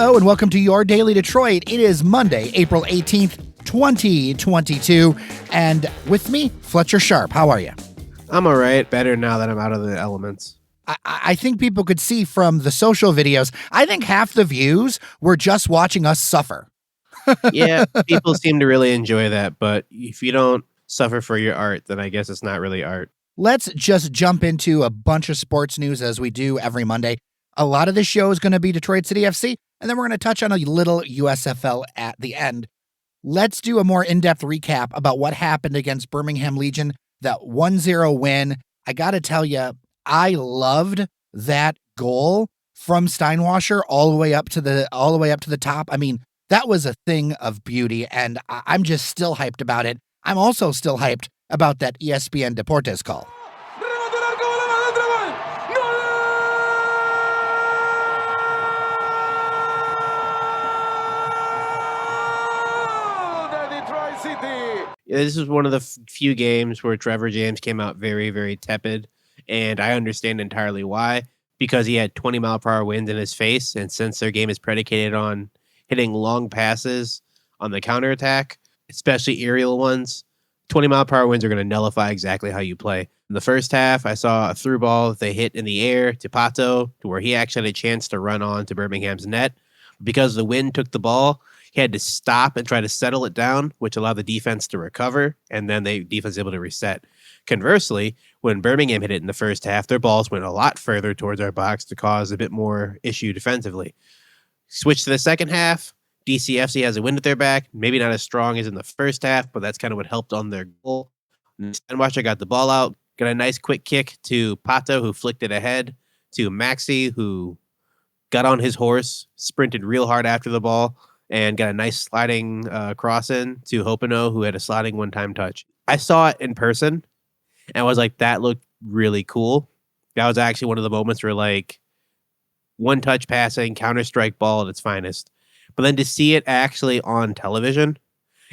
Hello and welcome to your Daily Detroit. It is Monday, April 18th, 2022. And with me, Fletcher Sharp. How are you? I'm all right. Better now that I'm out of the elements. I think people could see from the social videos, I think half the views were just watching us suffer. Yeah, people seem to really enjoy that, but if you don't suffer for your art, then I guess it's not really art. Let's just jump into a bunch of sports news as we do every Monday. A lot of this show is going to be Detroit City FC, and then we're going to touch on a little USFL at the end. Let's do a more in-depth recap about what happened against Birmingham Legion, that 1-0 win. I got to tell you, I loved that goal from Steinwasser all the way up to the top. I mean, that was a thing of beauty, and I'm just still hyped about it. I'm also still hyped about that ESPN Deportes call. Yeah, this is one of the few games where Trevor James came out very, very tepid, and I understand entirely why, because he had 20-mile-per-hour winds in his face, and since their game is predicated on hitting long passes on the counterattack, especially aerial ones, 20-mile-per-hour winds are going to nullify exactly how you play. In the first half, I saw a through ball that they hit in the air to Pato, to where he actually had a chance to run on to Birmingham's net. Because the wind took the ball, he had to stop and try to settle it down, which allowed the defense to recover, and then the defense was able to reset. Conversely, when Birmingham hit it in the first half, their balls went a lot further towards our box to cause a bit more issue defensively. Switch to the second half, DCFC has a wind at their back, maybe not as strong as in the first half, but that's kind of what helped on their goal. Steinwasser got the ball out, got a nice quick kick to Pato, who flicked it ahead, to Maxi, who got on his horse, sprinted real hard after the ball, and got a nice sliding cross in to Hopino, who had a sliding one-time touch. I saw it in person, and was like, that looked really cool. That was actually one of the moments where, like, one-touch passing, counter-strike ball at its finest. But then to see it actually on television,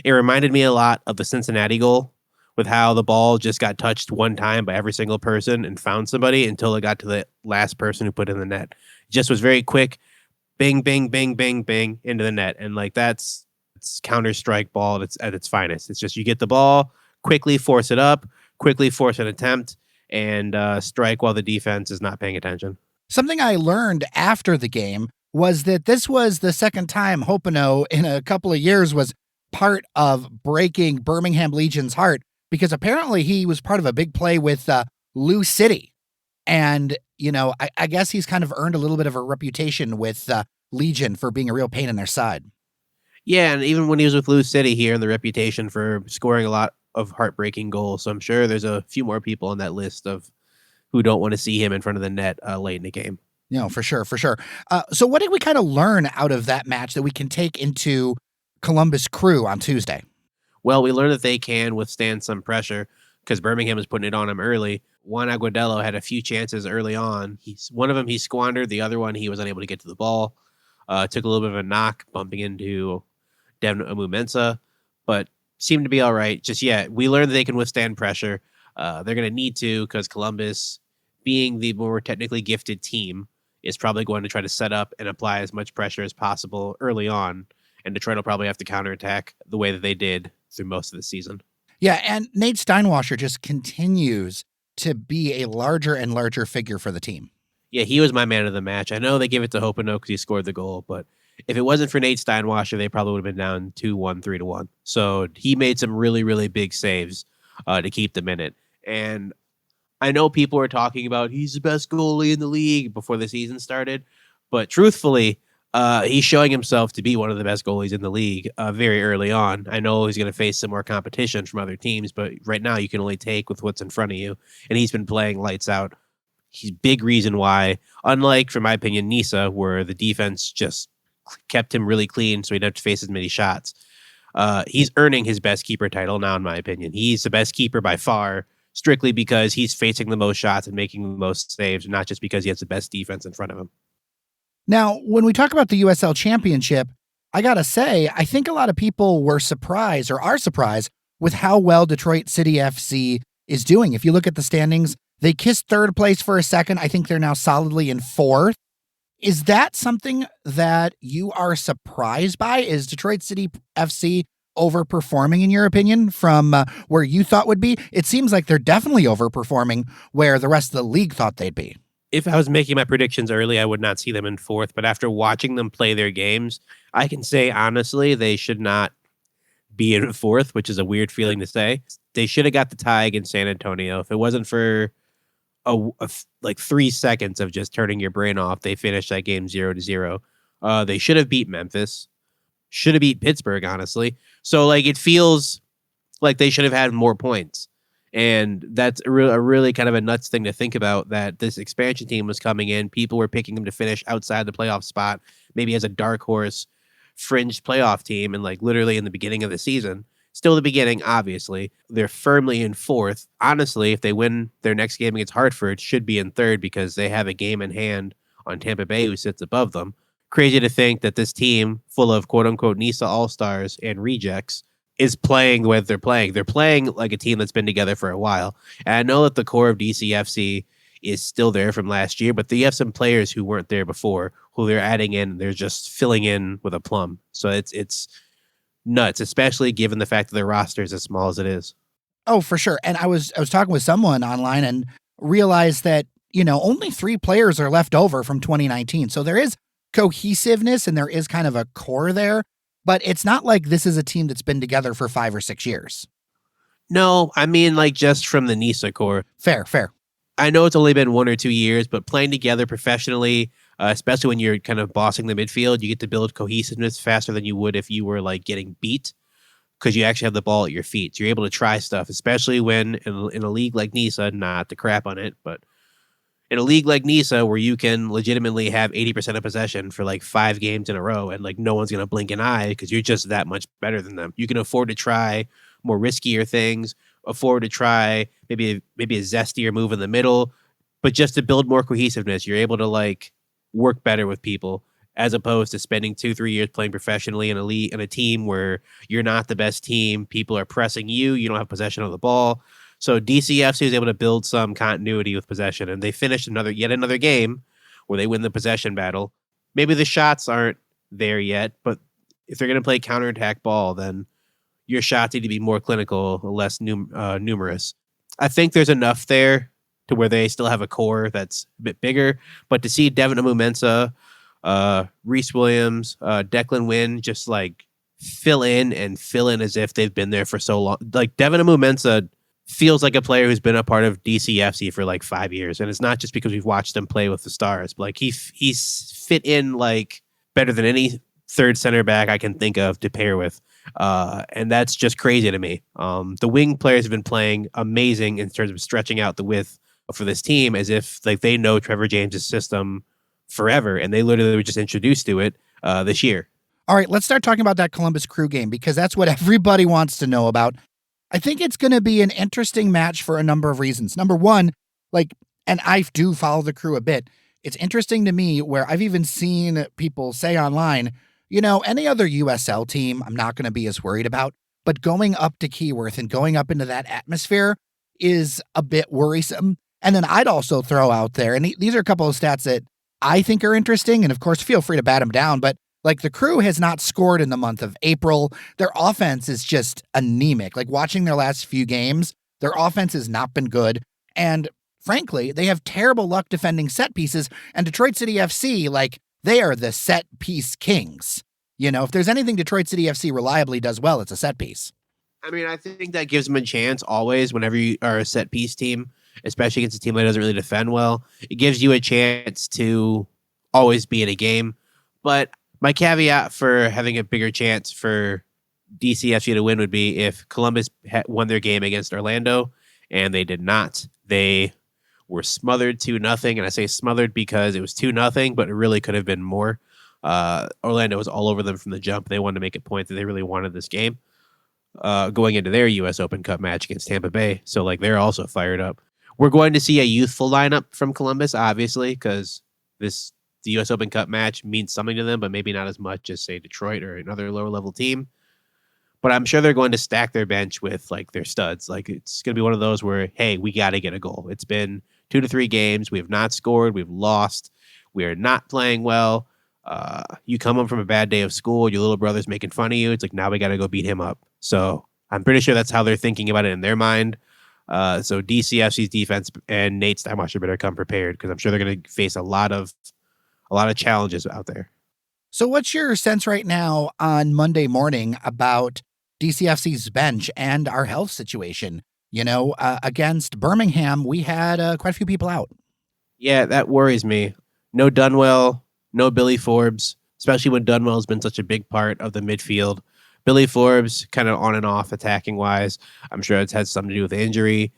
it reminded me a lot of the Cincinnati goal, with how the ball just got touched one time by every single person and found somebody until it got to the last person who put in the net. It just was very quick. Bing, bing, bing, bing, bing into the net. And like it's counter-strike ball at its finest. It's just you get the ball, quickly force it up, quickly force an attempt, and strike while the defense is not paying attention. Something I learned after the game was that this was the second time Hopino in a couple of years was part of breaking Birmingham Legion's heart, because apparently he was part of a big play with Lou City. And, you know, I guess he's kind of earned a little bit of a reputation with Legion for being a real pain in their side. Yeah, and even when he was with Lou City, he earned the reputation for scoring a lot of heartbreaking goals. So I'm sure there's a few more people on that list of who don't want to see him in front of the net late in the game. You know, for sure. So what did we kind of learn out of that match that we can take into Columbus Crew on Tuesday? Well, we learned that they can withstand some pressure because Birmingham was putting it on him early. Juan Aguadello had a few chances early on. One of them he squandered. The other one he was unable to get to the ball. Took a little bit of a knock, bumping into Devin Amu-Mensah, but seemed to be all right. Just, yeah, we learned that they can withstand pressure. They're going to need to, because Columbus, being the more technically gifted team, is probably going to try to set up and apply as much pressure as possible early on. And Detroit will probably have to counterattack the way that they did through most of the season. Yeah, and Nate Steinwasser just continues to be a larger and larger figure for the team. Yeah, he was my man of the match. I know they gave it to Hopino because he scored the goal, but if it wasn't for Nate Steinwasser, they probably would have been down 2-1, 3-1. So he made some really, really big saves to keep them in it. And I know people are talking about he's the best goalie in the league before the season started, but truthfully, he's showing himself to be one of the best goalies in the league very early on. I know he's going to face some more competition from other teams, but right now you can only take with what's in front of you, and he's been playing lights out. He's a big reason why, unlike, from my opinion, Nisa, where the defense just kept him really clean so he didn't have to face as many shots. He's earning his best keeper title now, in my opinion. He's the best keeper by far, strictly because he's facing the most shots and making the most saves, not just because he has the best defense in front of him. Now, when we talk about the USL Championship, I got to say, I think a lot of people were surprised or are surprised with how well Detroit City FC is doing. If you look at the standings, they kissed third place for a second. I think they're now solidly in fourth. Is that something that you are surprised by? Is Detroit City FC overperforming, in your opinion, from where you thought would be? It seems like they're definitely overperforming where the rest of the league thought they'd be. If I was making my predictions early, I would not see them in fourth. But after watching them play their games, I can say honestly, they should not be in fourth, which is a weird feeling to say. They should have got the tie against San Antonio. If it wasn't for like 3 seconds of just turning your brain off, they finished that game 0-0. They should have beat Memphis, should have beat Pittsburgh, honestly. So like it feels like they should have had more points. And that's a really kind of a nuts thing to think about, that this expansion team was coming in. People were picking them to finish outside the playoff spot, maybe as a dark horse fringe playoff team. And like literally in the beginning of the season, still the beginning, obviously, they're firmly in fourth. Honestly, if they win their next game against Hartford, should be in third because they have a game in hand on Tampa Bay, who sits above them. Crazy to think that this team full of quote unquote NISA All-Stars and rejects is playing the way they're playing. They're playing like a team that's been together for a while. And I know that the core of DCFC is still there from last year, but you have some players who weren't there before who they're adding in. They're just filling in with a plum. So it's nuts, especially given the fact that their roster is as small as it is. Oh, for sure. And I was talking with someone online and realized that, only 3 players are left over from 2019. So there is cohesiveness and there is kind of a core there, but it's not like this is a team that's been together for 5 or 6 years. No, I mean like just from the NISA core. Fair. I know it's only been 1 or 2 years, but playing together professionally, especially when you're kind of bossing the midfield, you get to build cohesiveness faster than you would if you were like getting beat, because you actually have the ball at your feet. So you're able to try stuff, especially when in a league like NISA, not to crap on it, but in a league like NISA where you can legitimately have 80% of possession for like 5 games in a row and like no one's going to blink an eye because you're just that much better than them. You can afford to try more riskier things, afford to try maybe a zestier move in the middle, but just to build more cohesiveness, you're able to like work better with people as opposed to spending 2-3 years playing professionally in a league, in a team where you're not the best team. People are pressing you. You don't have possession of the ball. So DCFC was able to build some continuity with possession, and they finished yet another game where they win the possession battle. Maybe the shots aren't there yet, but if they're going to play counterattack ball, then your shots need to be more clinical, less numerous. I think there's enough there to where they still have a core that's a bit bigger, but to see Devin Amumensa, Reese Williams, Declan Wynn just like fill in as if they've been there for so long. Like Devin Amumensa feels like a player who's been a part of DCFC for like 5 years. And it's not just because we've watched him play with the Stars, but like he's fit in like better than any third center back I can think of to pair with. And that's just crazy to me. The wing players have been playing amazing in terms of stretching out the width for this team as if like they know Trevor James's system forever. And they literally were just introduced to it this year. All right, let's start talking about that Columbus Crew game because that's what everybody wants to know about. I think it's going to be an interesting match for a number of reasons. Number one, and I do follow the Crew a bit. It's interesting to me where I've even seen people say online, any other USL team, I'm not going to be as worried about, but going up to Keyworth and going up into that atmosphere is a bit worrisome. And then I'd also throw out there, and these are a couple of stats that I think are interesting. And of course, feel free to bat them down, but like the Crew has not scored in the month of April. Their offense is just anemic. Like watching their last few games, their offense has not been good. And frankly, they have terrible luck defending set pieces. And Detroit City FC, like they are the set piece kings. If there's anything Detroit City FC reliably does well, it's a set piece. I mean, I think that gives them a chance always whenever you are a set piece team, especially against a team that doesn't really defend well. It gives you a chance to always be in a game. But my caveat for having a bigger chance for DCFC to win would be if Columbus won their game against Orlando, and they did not. They were smothered 2-0, and I say smothered because it was 2-0, but it really could have been more. Orlando was all over them from the jump. They wanted to make a point that they really wanted this game going into their U.S. Open Cup match against Tampa Bay. So, like, they're also fired up. We're going to see a youthful lineup from Columbus, obviously, because the U.S. Open Cup match means something to them, but maybe not as much as, say, Detroit or another lower-level team. But I'm sure they're going to stack their bench with, like, their studs. Like, it's going to be one of those where, hey, we got to get a goal. It's been 2 to 3 games. We have not scored. We've lost. We are not playing well. You come home from a bad day of school. Your little brother's making fun of you. It's like, now we got to go beat him up. So I'm pretty sure that's how they're thinking about it in their mind. So DCFC's defense and Nate Steinwasser better come prepared, because I'm sure they're going to face a lot of challenges out there. So what's your sense right now on Monday morning about DCFC's bench and our health situation? Against Birmingham, we had quite a few people out. Yeah, that worries me. No Dunwell, no Billy Forbes, especially when Dunwell's been such a big part of the midfield. Billy Forbes, kind of on and off attacking wise. I'm sure it's had something to do with the injury.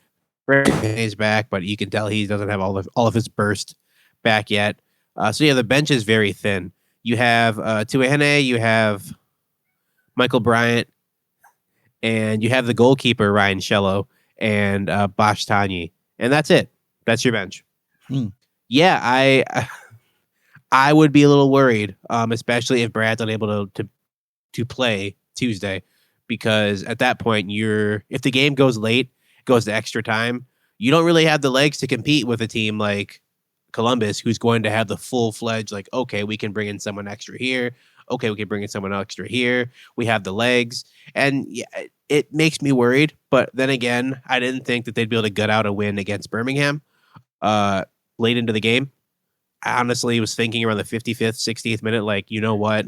He's back, but you can tell he doesn't have all of his burst back yet. So yeah, the bench is very thin. You have Tuahene, you have Michael Bryant, and you have the goalkeeper Ryan Shello and Bosch Tanyi, and that's it. That's your bench. Yeah, I would be a little worried, especially if Brad's unable to play Tuesday, because at that point, if the game goes late, goes to extra time, you don't really have the legs to compete with a team like Columbus, who's going to have the full-fledged, like, okay, we can bring in someone extra here. Okay, we can bring in someone extra here. We have the legs. And yeah, it makes me worried. But then again, I didn't think that they'd be able to gut out a win against Birmingham late into the game. I honestly was thinking around the 55th, 60th minute, like, you know what?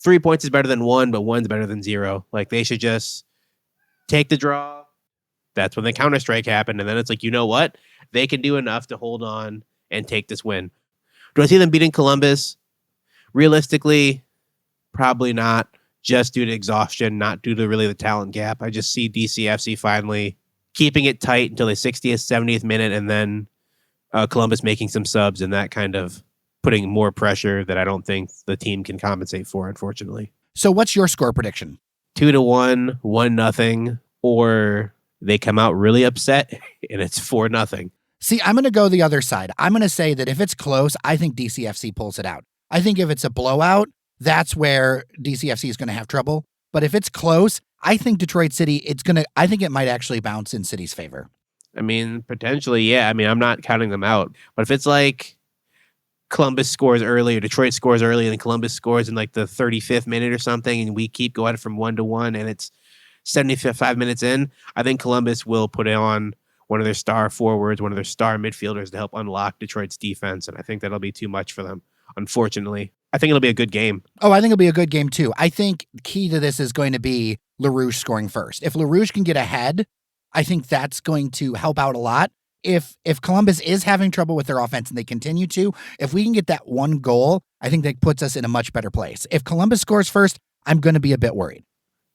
3 points is better than 1, but 1's better than 0. Like, they should just take the draw. That's when the counter-strike happened. And then it's like, you know what? They can do enough to hold on and take this win. Do I see them beating Columbus? Realistically, probably not, just due to exhaustion, not due to really the talent gap. I just see DCFC finally keeping it tight until the 60th, 70th minute, and then Columbus making some subs, and that kind of putting more pressure that I don't think the team can compensate for, unfortunately. So what's your score prediction? 2-1, 1-0, or they come out really upset and it's 4-0. See, I'm going to go the other side. I'm going to say that if it's close, I think DCFC pulls it out. I think if it's a blowout, that's where DCFC is going to have trouble. But if it's close, I think Detroit City, I think it might actually bounce in City's favor. I mean, potentially, yeah. I mean, I'm not counting them out. But if it's like Columbus scores early or Detroit scores early and then Columbus scores in like the 35th minute or something, and we keep going from 1-1 and it's 75 minutes in, I think Columbus will put on one of their star forwards, one of their star midfielders to help unlock Detroit's defense. And I think that'll be too much for them, unfortunately. I think it'll be a good game. Oh, I think it'll be a good game too. I think key to this is going to be LaRouche scoring first. If LaRouche can get ahead, I think that's going to help out a lot. If Columbus is having trouble with their offense and they continue to, if we can get that one goal, I think that puts us in a much better place. If Columbus scores first, I'm going to be a bit worried.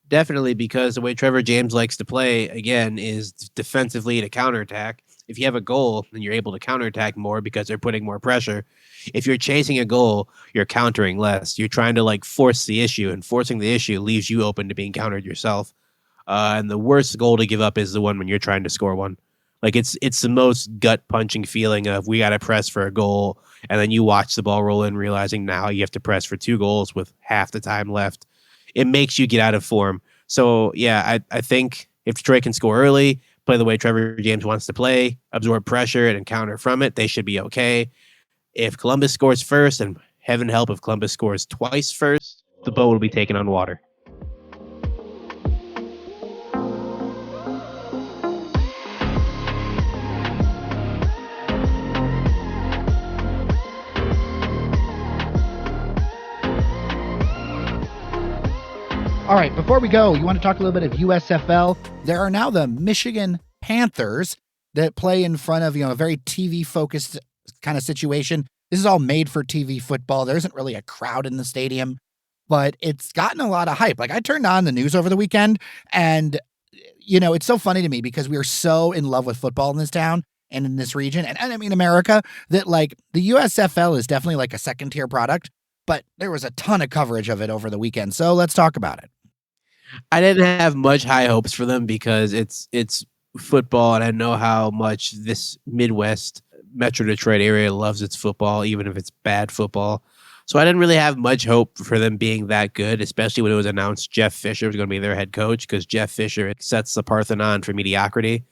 Definitely, because the way Trevor James likes to play, again, is defensively to counterattack. If you have a goal, then you're able to counterattack more because they're putting more pressure. If you're chasing a goal, you're countering less. You're trying to like force the issue, and forcing the issue leaves you open to being countered yourself. And the worst goal to give up is the one when you're trying to score one. Like it's the most gut punching feeling of we got to press for a goal, and then you watch the ball roll in, realizing now you have to press for 2 goals with half the time left. It makes you get out of form. So yeah, I think if Detroit can score early, play the way Trevor James wants to play, absorb pressure and counter from it, they should be okay. If Columbus scores first, and heaven help if Columbus scores twice first, the boat will be taken on water. All right, before we go, you want to talk a little bit of USFL? There are now the Michigan Panthers that play in front of, a very TV-focused kind of situation. This is all made for TV football. There isn't really a crowd in the stadium, but it's gotten a lot of hype. Like, I turned on the news over the weekend, and, it's so funny to me because we are so in love with football in this town and in this region, and I mean America, that, like, the USFL is definitely like a second-tier product, but there was a ton of coverage of it over the weekend, so let's talk about it. I didn't have much high hopes for them because it's football, and I know how much this Midwest Metro Detroit area loves its football, even if it's bad football. So I didn't really have much hope for them being that good, especially when it was announced Jeff Fisher was going to be their head coach, because Jeff Fisher sets the Parthenon for mediocrity.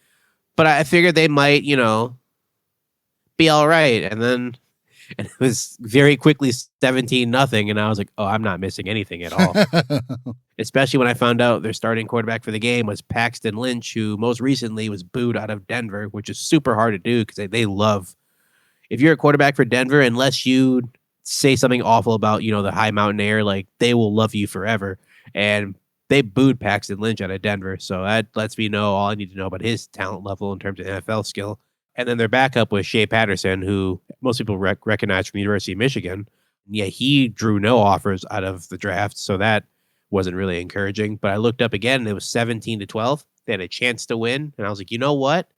But I figured they might, be all right. And then and it was very quickly 17-0. And I was like, oh, I'm not missing anything at all. Especially when I found out their starting quarterback for the game was Paxton Lynch, who most recently was booed out of Denver, which is super hard to do because they love, if you're a quarterback for Denver, unless you say something awful about, the high mountain air, like they will love you forever. And they booed Paxton Lynch out of Denver. So that lets me know all I need to know about his talent level in terms of NFL skill. And then their backup was Shea Patterson, who most people recognize from the University of Michigan. Yeah, he drew no offers out of the draft, so that wasn't really encouraging. But I looked up again, and it was 17-12. They had a chance to win, and I was like, you know what?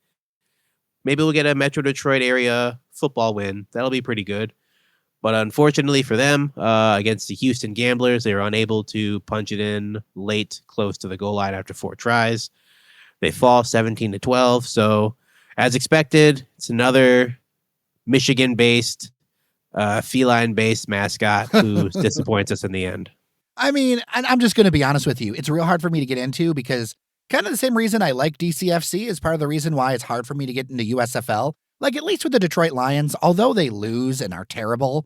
Maybe we'll get a Metro Detroit area football win. That'll be pretty good. But unfortunately for them, against the Houston Gamblers, they were unable to punch it in late, close to the goal line after 4 tries. They fall 17-12. So, as expected, it's another Michigan-based, feline-based mascot who disappoints us in the end. I mean, and I'm just going to be honest with you. It's real hard for me to get into because kind of the same reason I like DCFC is part of the reason why it's hard for me to get into USFL. Like, at least with the Detroit Lions, although they lose and are terrible,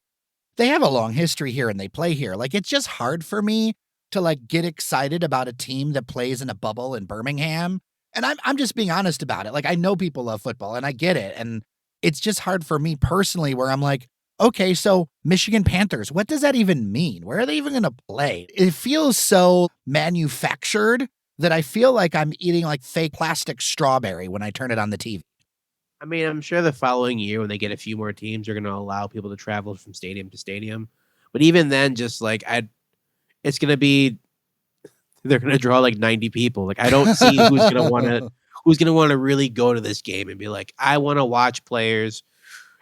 they have a long history here and they play here. Like, it's just hard for me to, like, get excited about a team that plays in a bubble in Birmingham. And I'm just being honest about it. Like, I know people love football and I get it. And it's just hard for me personally where I'm like, okay, so Michigan Panthers, what does that even mean? Where are they even going to play? It feels so manufactured that I feel like I'm eating like fake plastic strawberry when I turn it on the TV. I mean, I'm sure the following year when they get a few more teams, they're going to allow people to travel from stadium to stadium. But even then, just like it's going to be, they're going to draw like 90 people. Like I don't see who's going to want to really go to this game and be like, I want to watch players.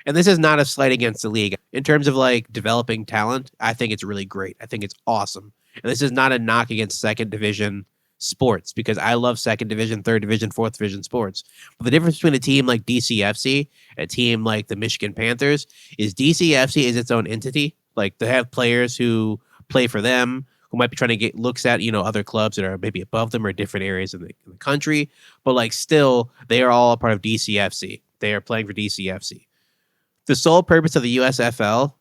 And this is not a slight against the league. In terms of like developing talent, I think it's really great. I think it's awesome. And this is not a knock against second division sports because I love second division, third division, fourth division sports. But the difference between a team like DCFC and a team like the Michigan Panthers is DCFC is its own entity. Like they have players who play for them, who might be trying to get looks at, other clubs that are maybe above them or different areas in the country. But like still, they are all a part of DCFC. They are playing for DCFC. The sole purpose of the USFL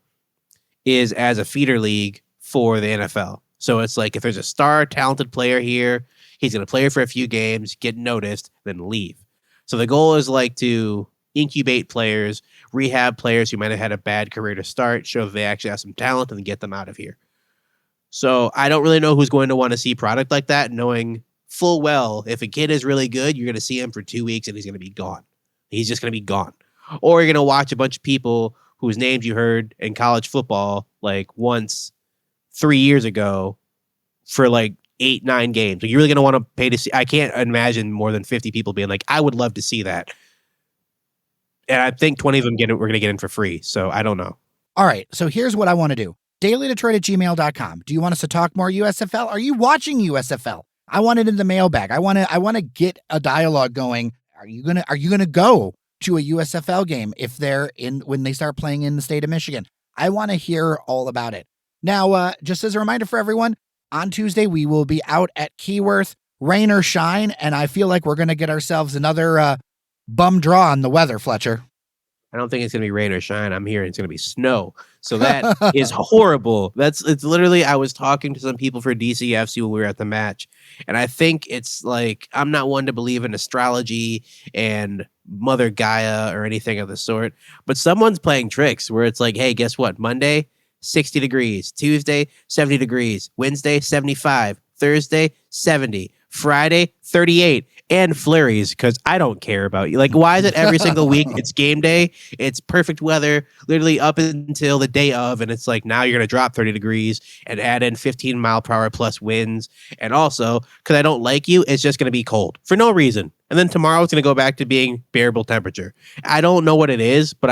is as a feeder league for the NFL. So it's like if there's a star talented player here, he's going to play for a few games, get noticed, then leave. So the goal is like to incubate players, rehab players who might have had a bad career to start, show that they actually have some talent, and then get them out of here. So I don't really know who's going to want to see product like that, knowing full well if a kid is really good, you're going to see him for 2 weeks and he's going to be gone. He's just going to be gone. Or you're going to watch a bunch of people whose names you heard in college football like once 3 years ago for like 8-9 games. Like, you're really going to want to pay to see. I can't imagine more than 50 people being like, I would love to see that. And I think 20 of them we're going to get in for free. So I don't know. All right. So here's what I want to do. dailydetroit@gmail.com. Do you want us to talk more USFL? Are you watching USFL? I want it in the mailbag. I want to get a dialogue going. Are you going to go to a USFL game if when they start playing in the state of Michigan? I want to hear all about it. Now, just as a reminder for everyone, on Tuesday, we will be out at Keyworth, rain or shine, and I feel like we're going to get ourselves another bum draw on the weather, Fletcher. I don't think it's going to be rain or shine. I'm hearing it's going to be snow. So that is horrible. It's literally, I was talking to some people for DCFC when we were at the match. And I think it's like, I'm not one to believe in astrology and Mother Gaia or anything of the sort. But someone's playing tricks where it's like, hey, guess what? Monday, 60 degrees. Tuesday, 70 degrees. Wednesday, 75. Thursday, 70. Friday, 38. And flurries, because I don't care about you. Like, why is it every single week? It's game day. It's perfect weather, literally up until the day of. And it's like, now you're going to drop 30 degrees and add in 15 mile per hour plus winds. And also, because I don't like you, it's just going to be cold for no reason. And then tomorrow it's going to go back to being bearable temperature. I don't know what it is, but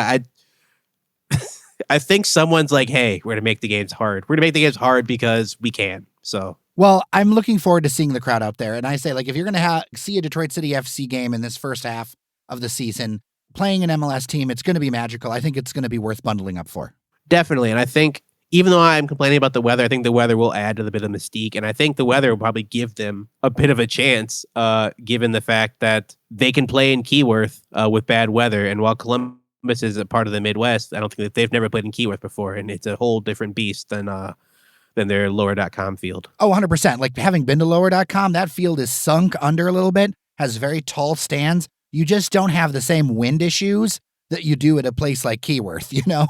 I think someone's like, hey, we're going to make the games hard. We're going to make the games hard because we can. So. Well, I'm looking forward to seeing the crowd out there. And I say, like, if you're going to see a Detroit City FC game in this first half of the season, playing an MLS team, it's going to be magical. I think it's going to be worth bundling up for. Definitely. And I think even though I'm complaining about the weather, I think the weather will add to the bit of mystique. And I think the weather will probably give them a bit of a chance, given the fact that they can play in Keyworth with bad weather. And while Columbus This is a part of the Midwest. I don't think that they've never played in Keyworth before, and it's a whole different beast than their lower.com field. Oh, 100%. Like having been to lower.com, that field is sunk under a little bit, has very tall stands. You just don't have the same wind issues that you do at a place like Keyworth, you know?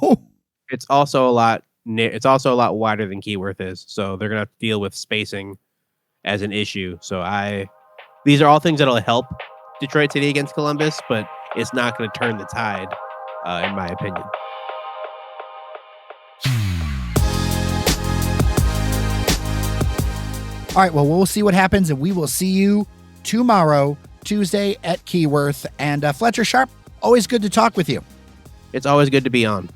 It's also a lot wider than Keyworth is, so they're gonna have to deal with spacing as an issue. So these are all things that'll help Detroit City against Columbus, but it's not going to turn the tide, in my opinion. All right, well, we'll see what happens, and we will see you tomorrow, Tuesday at Keyworth. And Fletcher Sharp, always good to talk with you. It's always good to be on.